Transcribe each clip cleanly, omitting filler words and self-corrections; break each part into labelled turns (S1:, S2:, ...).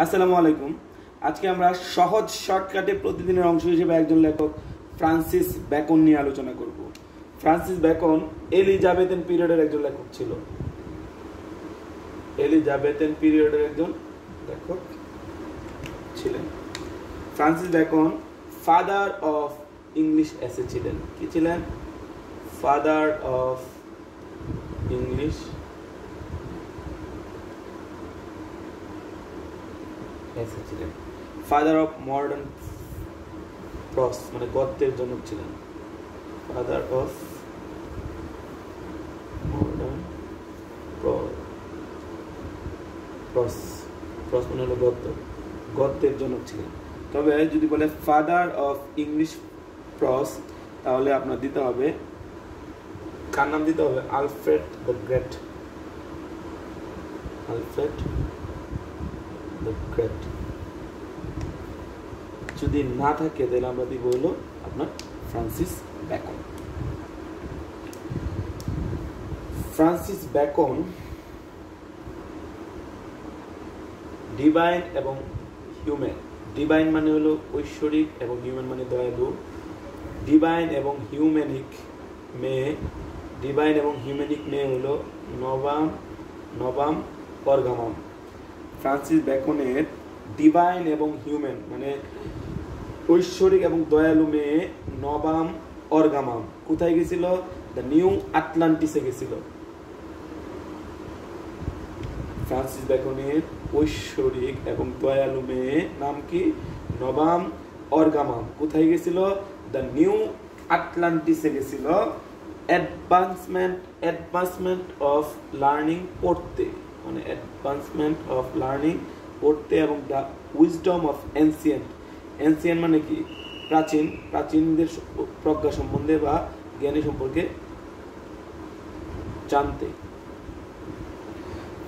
S1: আসসালামু আলাইকুম। আজকে আমরা সহজ শর্টকাটে প্রতিদিনের অংশ হিসেবে একজন লেখক ফ্রান্সিস বেকন নিয়ে আলোচনা করব। ফ্রান্সিস বেকন এলিজাবেথেন পিরিয়ডের একজন লেখক ছিল। এলিজাবেথেন পিরিয়ডের একজন লেখক ছিলেন। Francis Bacon father of English এসে ছিলেন। কি ছিলেন? ফাদার অফ ইংলিশ ছিলেন। ফাদার অফ মডার্ন প্রস মানে গদ্যের জনক ছিলেন। ফাদার অফ মডার্ন প্রস মানে হলো গদ্যের জনক ছিলেন। তবে যদি বলে ফাদার অফ ইংলিশ প্রস তাহলে আপনার দিতে হবে, কার নাম দিতে হবে? Alfred the great. Alfred the great. যদি না থাকে তাহলে আমরা দিব হলো আপনার Francis Bacon. Francis Bacon divine এবং হিউম্যান। ডিভাইন মানে হলো ঐশ্বরিক এবং হিউম্যান মানে দয়ালু। ডিভাইন এবং হিউম্যানিক মেয়ে হলো নবাম পরগামাম। ফ্রান্সিস বেকনের ডিভাইন এবং হিউম্যান মানে ঐশ্বরিক এবং দয়ালু মেয়ে নবাম অর্গামাম কোথায় গেছিল? দ্য নিউ আটলান্টিসে গেছিল। ফ্রান্সিস বেকনের ঐশ্বরিক এবং দয়ালু মেয়ে নাম কি? নবাম অর্গামাম। কোথায় গেছিল? দ্য নিউ আটলান্টিসে গেছিল। অ্যাডভান্সমেন্ট অফ লার্নিং পড়তে, মানে অ্যাডভান্সমেন্ট অফ লার্নিং পড়তে এবং দ্য উইজডম অফ এনসিয়েন্ট মানে কি? প্রাচীনদের প্রজ্ঞা সম্বন্ধে বা জ্ঞানী সম্পর্কে জানতে।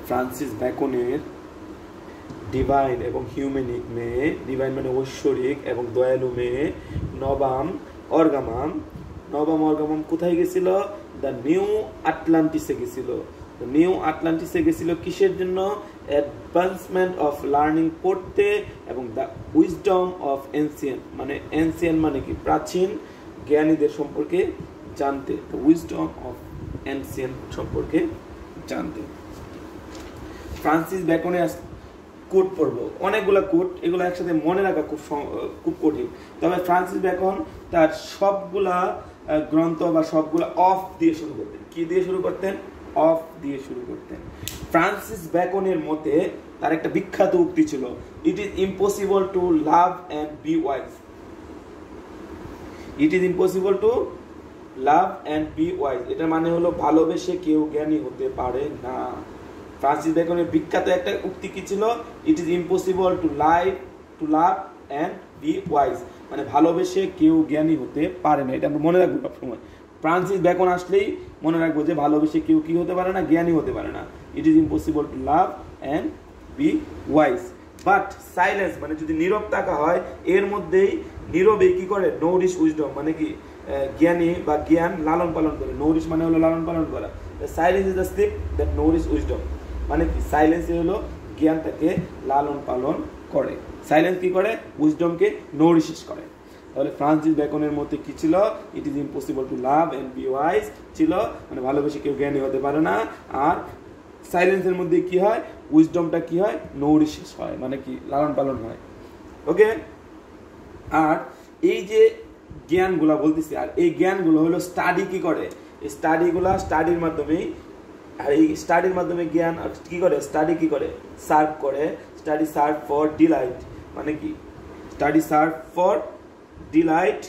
S1: ফ্রান্সিস বেকনের ডিভাইন এবং হিউম্যানিক মেয়ে, ডিভাইন মানে ঐশ্বরিক এবং দয়ালু মেয়ে নবাম অর্গামাম কোথায় গেছিল? দ্য নিউ আটলান্টিসে গেছিল। নিউ আটলান্টিসে গেছিল কিসের জন্য? অ্যাডভান্সমেন্ট অফ লার্নিং পড়তে এবং দ্য উইজডম অফ এনসিয়েন্ট মানে কি? প্রাচীন জ্ঞানীদের সম্পর্কে জানতে। উইজডম অফ এনসিয়েন্ট সম্পর্কে জানতে। ফ্রান্সিস বেকনের কোট পড়বো, অনেকগুলা কোট, এগুলো একসাথে মনে রাখা খুব কঠিন। তবে ফ্রান্সিস বেকন তার সবগুলা গ্রন্থ বা সবগুলা অফ দিয়ে শুরু করতেন। কি দিয়ে শুরু করতেন? অফ দিয়ে শুরু করতেন। ফ্রান্সিস বেকনের মতে তার একটা বিখ্যাত উক্তি ছিল, it is impossible to love and be wise. It is impossible to love and be wise, এটার মানে হলো ভালোবেসে কেউ জ্ঞানী হতে পারে না। ফ্রান্সিস বেকনের বিখ্যাত একটা উক্তি কি ছিল? It is impossible to love and be wise, মানে ভালোবেসে কেউ জ্ঞানী হতে পারে না। এটা আমরা মনে রাখবো সবসময়। ফ্রান্সিস বেকন আসলেই মনে রাখবো যে ভালোবেসে কেউ কি হতে পারে না? জ্ঞানী হতে পারে না। It is impossible to love and be wise, but silence মানে যদি নীরব থাকা হয়, এর মধ্যেই নীরবে কি করে? নৌরিশ উইজডম মানে কি? জ্ঞানী বা জ্ঞান লালন পালন করে। নৌরিশ মানে হলো লালন পালন করা। Silence is the sleep that nourish wisdom মানে কি? সাইলেন্স হলো জ্ঞানটাকে লালন পালন করে। সাইলেন্স কি করে? উইজডমকে নৌরিশ করে। তাহলে ফ্রান্সিস বেকনের মতে কি ছিল? It is impossible to love and be wise ছিল, মানে ভালোবেসে কেউ জ্ঞানী হতে পারে না। আর সাইলেন্সের মধ্যে কি হয়? উইজডমটা কি হয়? নৌরিশ হয়, মানে কি? লালন পালন হয়। ওকে। আর এই যে জ্ঞানগুলা বলতেছি, আর এই জ্ঞানগুলো হলো স্টাডি কি করে? এই স্টাডির মাধ্যমেই, আর এই স্টাডির মাধ্যমে জ্ঞান কি করে? স্টাডি কি করে? সার্ভ করে। স্টাডি সার্ভ ফর ডিলাইট মানে কি? Study serve for delight.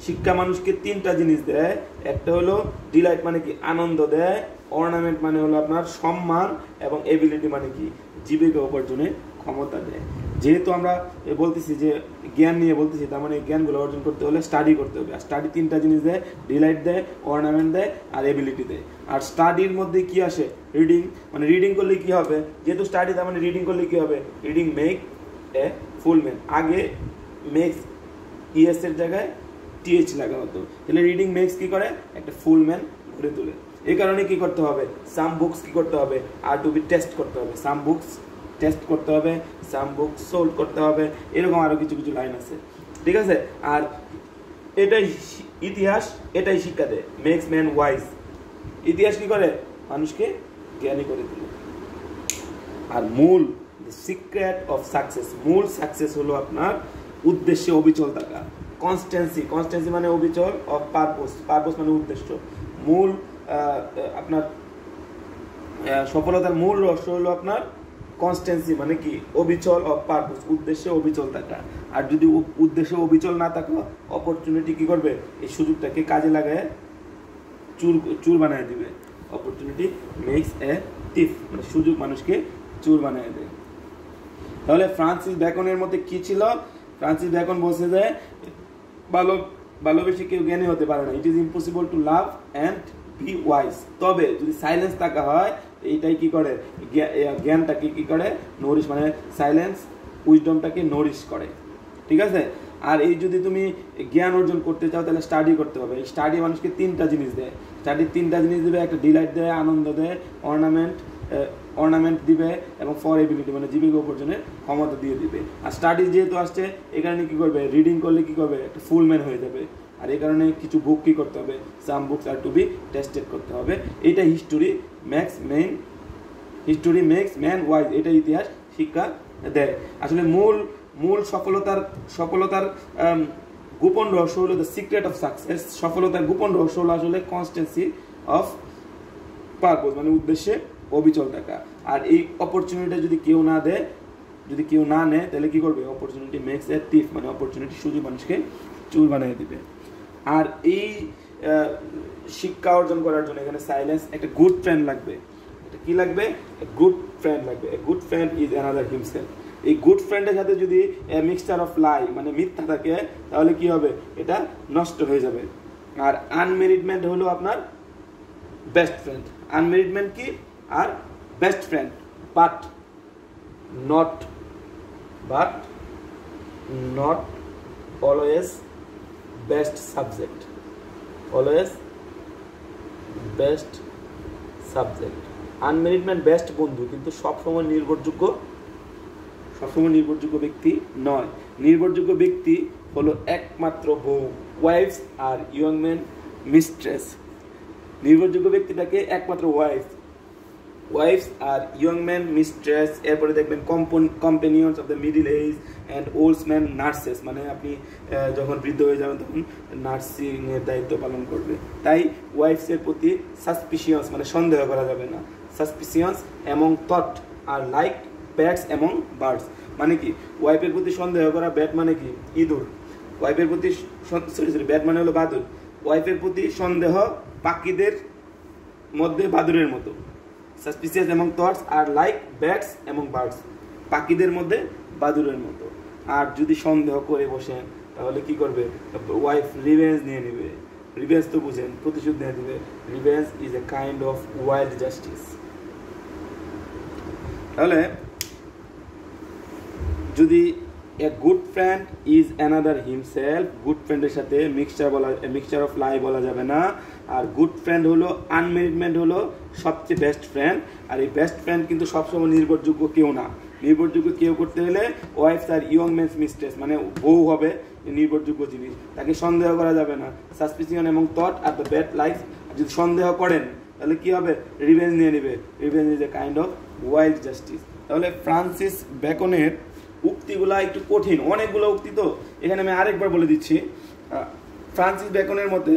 S1: শিক্ষা মানুষকে তিনটা জিনিস দেয়। একটা হলো ডিলাইট মানে কি? আনন্দ দেয়। অর্নামেন্ট মানে হলো আপনার সম্মান, এবং এবিলিটি মানে কি? জীবিকা উপার্জনের ক্ষমতা দেয়। যেহেতু আমরা বলতেছি যে জ্ঞান নিয়ে বলতেছি, তার মানে জ্ঞানগুলো অর্জন করতে হলে স্টাডি করতে হবে। আর স্টাডি তিনটা জিনিস দেয়, ডিলাইট দেয়, অর্নামেন্ট দেয়, আর এবিলিটি দেয়। আর স্টাডির মধ্যে কি আসে? রিডিং, মানে রিডিং করলে কি হবে? যেহেতু স্টাডি, তার মানে রিডিং করলে কি হবে? Reading make a full man. আগে মেক্স ইএস এর জায়গায় টিএইচ লাগা হতো, তাহলে রিডিং মেক্স কি করে? একটা ফুল ম্যান গড়ে তোলে। এই কারণে কি করতে হবে? সাম বুকস কি করতে হবে? আর টু বি টেস্ট করতে হবে। সাম বুকস টেস্ট করতে হবে, সাম বুক সোল্ড করতে হবে, এরকম আরও কিছু কিছু লাইন আছে, ঠিক আছে। আর এটাই ইতিহাস, এটাই শিক্ষা দেয়, মেক্স ম্যান ওয়াইজ। ইতিহাস কি করে? মানুষকে জ্ঞানী করে দিল। আর মূল সিক্রেট অফ সাকসেস, মূল সাকসেস হলো আপনার উদ্দেশ্যে অবিচল থাকা, কনস্ট্যান্সি। কনস্ট্যান্সি মানে অবিচল, অফ পারপোজ, পারপোজ মানে উদ্দেশ্য। মূল আপনার সফলতার মূল রহস্য হলো আপনার কনস্ট্যান্সি মানে কি? অবিচল, অফ পারপোজ, উদ্দেশ্যে অবিচল থাকা। আর যদি উদ্দেশ্যে অবিচল না থাকো, অপরচুনিটি কি করবে? এই সুযোগটাকে কাজে লাগায় চুর বানায় দিবে। অপরচুনিটি মেক্স এ টিফ, মানে সুযোগ মানুষকে চুর বানায় দেয়। তাহলে ফ্রান্সিস ব্যাকনের মধ্যে কি ছিল? ফ্রান্সিস ব্যাকন বলছে যে ভালোবেসে কেউ জ্ঞানী হতে পারে না। It is impossible to love and be wise. তবে যদি সাইলেন্স থাকা হয়, এইটাই কি করে? জ্ঞানটাকে কি করে? নরিশ, মানে সাইলেন্স উইজডমটাকে নরিশ করে, ঠিক আছে। আর এই যদি তুমি জ্ঞান অর্জন করতে চাও, তাহলে স্টাডি করতে হবে। এই স্টাডি মানুষকে তিনটা জিনিস দেয়। স্টাডি তিনটা জিনিস দেবে, একটা ডিলাইট দেয়, আনন্দ দেয়, অর্নামেন্ট দিবে, এবং ফর এবিলিটি মানে জীবিকা উপার্জনের ক্ষমতা দিয়ে দিবে। আর স্টাডি যেহেতু আসছে, এই কারণে কি করবে? রিডিং করলে কি করবে? একটা ফুল ম্যান হয়ে যাবে। আর এই কারণে কিছু বুক কি করতে হবে? Some books are to be tested করতে হবে। এইটা হিস্টোরি মেক্স ম্যান ওয়াইজ, এটা ইতিহাস শিক্ষা দেয়। আসলে মূল সফলতার গোপন রহস্য হলো দ্য সিক্রেট অফ সাকসেস। সফলতার গোপন রহস্য হলো আসলে কনস্ট্যান্সি অফ পারপোজ, মানে উদ্দেশ্যে অবিচল থাকা। আর এই অপরচুনিটি যদি কেউ না দেয়, যদি কেউ না নেয়, তাহলে কি করবে? অপরচুনিটি মেক্স এ টিফ, মানে অপরচুনিটি সুযোগ মানুষকে চুর বানিয়ে দিবে। আর এই শিক্ষা অর্জন করার জন্য এখানে সাইলেন্স, একটা গুড ফ্রেন্ড লাগবে। এটা কি লাগবে? গুড ফ্রেন্ড লাগবে। A good friend is another himself. এই গুড ফ্রেন্ডের সাথে যদি মিক্সচার অফ লাই, মানে মিথ্যা থাকে, তাহলে কি হবে? এটা নষ্ট হয়ে যাবে। আর আনমেরিডমেন্ট হলো আপনার বেস্ট ফ্রেন্ড। আনমেরিডমেন্ট কি? আর best friend, but not always best subject. Always best subject. Unmarried men best বন্ধু, কিন্তু সবসময় নির্ভরযোগ্য ব্যক্তি নয়। নির্ভরযোগ্য ব্যক্তি হলো একমাত্র বউ, wives are young man mistress. নির্ভরযোগ্য ব্যক্তিটাকে একমাত্র wives are young man mistress. এরপরে দেখবেন companions of the middle age and old man nurses, মানে আপনি যখন বৃদ্ধ হয়ে যাবেন তখন নার্সিং এর দায়িত্ব পালন করবে। তাই ওয়াইফসের প্রতি সাসপিশিয়াস, মানে সন্দেহ করা যাবে না। সাসপিশিয়াস এমং থট আর লাইক ব্যাটস এমং বার্ডস, মানে কি? ওয়াইফের প্রতি সন্দেহ করা, ব্যাট মানে কি? ইঁদুর। ওয়াইফের প্রতি ব্যাট মানে হলো বাদুর। ওয়াইফের প্রতি সন্দেহ পাখিদের মধ্যে বাদুরের মতো। সাসপিসিয়াস এমং থটস আর লাইক ব্যাটস এমং বার্ডস, পাখিদের মধ্যে বাদুরের মতো। আর যদি সন্দেহ করে বসেন, তাহলে কি করবে? ওয়াইফ রিভেঞ্জ নিয়ে নেবে। রিভেঞ্জ তো বুঝেন, প্রতিশোধ নিয়ে নেবে। Revenge is a kind of wild justice. তাহলে যদি a good friend is another himself, good ফ্রেন্ডের সাথে মিক্সচার অফ লাই বলা যাবে না। আর গুড ফ্রেন্ড হলো, আনমেরিডমেন্ট হলো সবচেয়ে বেস্ট ফ্রেন্ড। আর এই বেস্ট ফ্রেন্ড কিন্তু সবসময় নির্ভরযোগ্য কেউ না। নির্ভরযোগ্য কেউ করতে হলে wife's are young man's mistress, মানে বউ হবে নির্ভরযোগ্য জিনিস, তাকে সন্দেহ করা যাবে না। সাসপিশন এবং thought are the bad life, যদি সন্দেহ করেন তাহলে কি হবে? রিভেঞ্জ নিয়ে নেবে। Revenge is a kind of wild justice. তাহলে ফ্রান্সিস ব্যাকনের উক্তিগুলা একটু কঠিন, অনেকগুলো উক্তি, তো এখানে আমি আরেকবার বলে দিচ্ছি। ফ্রান্সিস ব্যাকনের মধ্যে,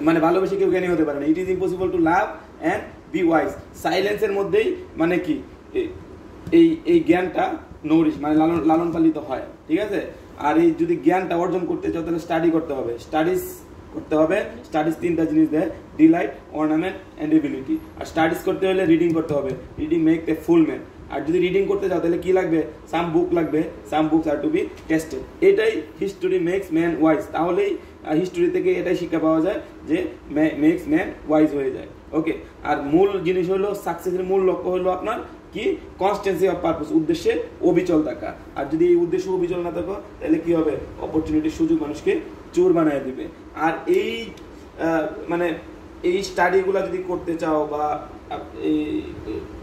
S1: মানে ভালোবেসে কেউ জ্ঞানী হতে পারে না। It is impossible to love and be wise. সাইলেন্সের মধ্যেই মানে কি এই জ্ঞানটা নরিশ, মানে লালন পালিত হয়, ঠিক আছে। আর এই যদি জ্ঞানটা অর্জন করতে চাও, তাহলে স্টাডি করতে হবে। স্টাডিজ তিনটা জিনিস দেয়, ডিলাইট, অর্নামেন্ট অ্যান্ড এবিলিটি। আর স্টাডিজ করতে হলে রিডিং করতে হবে। Reading make a full man. আর যদি রিডিং করতে চাও, তাহলে কি লাগবে? সাম বুক লাগবে। Some books are to be tested. এটাই হিস্টোরি মেক্স ম্যান ওয়াইজ। তাহলেই হিস্টোরি থেকে এটাই শিক্ষা পাওয়া যায় যে মেক্স ম্যান ওয়াইজ হয়ে যায়। ওকে। আর মূল জিনিস হলো, সাকসেসের মূল লক্ষ্য হলো আপনার কি? কনস্ট্যান্সি অফ পারপোজ, উদ্দেশ্যে অবিচল থাকা। আর যদি এই উদ্দেশ্যে অবিচল না থাকো, তাহলে কি হবে? অপরচুনিটির সুযোগ মানুষকে চোর বানিয়ে দিবে। আর এই মানে এই স্টাডিগুলো যদি করতে চাও, বা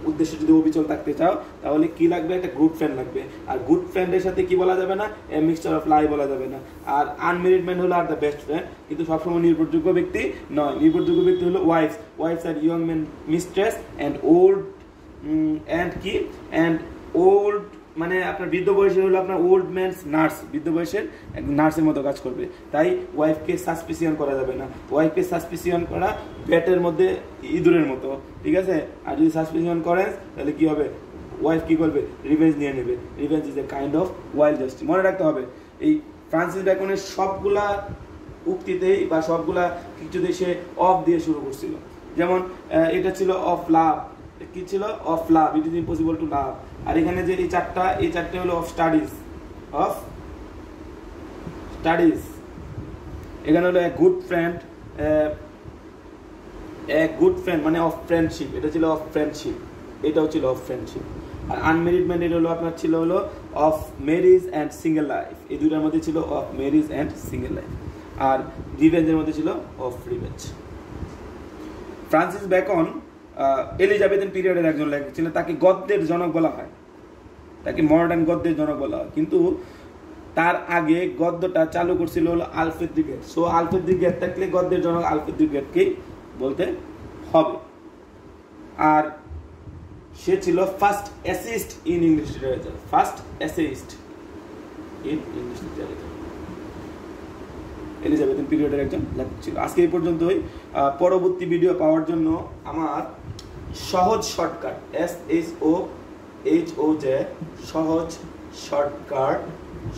S1: উদ্দেশ্য যদি অবিচল থাকতে চাও তাহলে কি লাগবে, একটা গুড ফ্রেন্ড লাগবে। আর গুড ফ্রেন্ডের সাথে কি বলা যাবে না, এ মিক্সচার অফ লাই বলা যাবে না। আর আনমেরিড ম্যান হলো আর দ্য বেস্ট ফ্রেন্ড, কিন্তু সবসময় নির্ভরযোগ্য ব্যক্তি নয়। নির্ভরযোগ্য ব্যক্তি হলো wives are young man mistress and old and old মানে আপনার বৃদ্ধ বয়সে হলো আপনার ওল্ড ম্যানস নার্স, বৃদ্ধ বয়সের নার্সের মতো কাজ করবে। তাই ওয়াইফকে সাসপিসিয়ন করা যাবে না। ওয়াইফকে সাসপিসিয়ন করা ব্যাটের মধ্যে ইঁদুরের মতো, ঠিক আছে। আর যদি সাসপিসিয়ন করেন তাহলে কি হবে, ওয়াইফ কি করবে, রিভেঞ্জ নিয়ে নেবে। Revenge is a kind of wild justice. মনে রাখতে হবে এই ফ্রান্সিস ব্যাকনের সবগুলা উক্তিতেই বা সবগুলা কিছুতে সে অফ দিয়ে শুরু করছিল। যেমন এটা ছিল অফ লাভ, কি ছিল, of love, it is impossible to love. আর এখানে যে এই চারটে হলো অফ স্টাডিজ, এখানে হলো গুড ফ্রেন্ড মানে অফ ফ্রেন্ডশিপ, এটা ছিল অফ ফ্রেন্ডশিপ, এটাও ছিল অফ ফ্রেন্ডশিপ। আর আনমেরিড ম্যান এটা হলো আপনার ছিল হলো of marriage and single life, এই দুটার মধ্যে ছিল of marriage and single life. আর রিভেঞ্জের মধ্যে ছিল of revenge. Francis Bacon Elizabethan পিরিয়ডের একজন লেখক ছিলেন, তাকে গদ্যের জনক বলা হয়, তাকে মডার্ন গদ্যের জনক বলা হয়। কিন্তু তার আগে গদ্যটা চালু করছিল হলো Alfred the great. So Alfred the great থাকলে গদ্যের জনক আলফ্রেড দ্য গ্রেটকেই বলতে হবে। আর সে ছিল first assist in English literature, Elizabethan পিরিয়ডের একজন লেখক ছিল। আজকে এই পর্যন্তই। পরবর্তী ভিডিও পাওয়ার জন্য আমার সহজ শর্টকাট SHOHOJ সহজ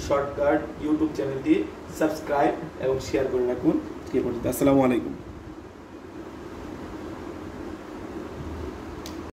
S1: শর্টকাট ইউটিউব চ্যানেলটি সাবস্ক্রাইব এবং শেয়ার করে রাখুন। এই পর্যন্ত আসসালামু আলাইকুম।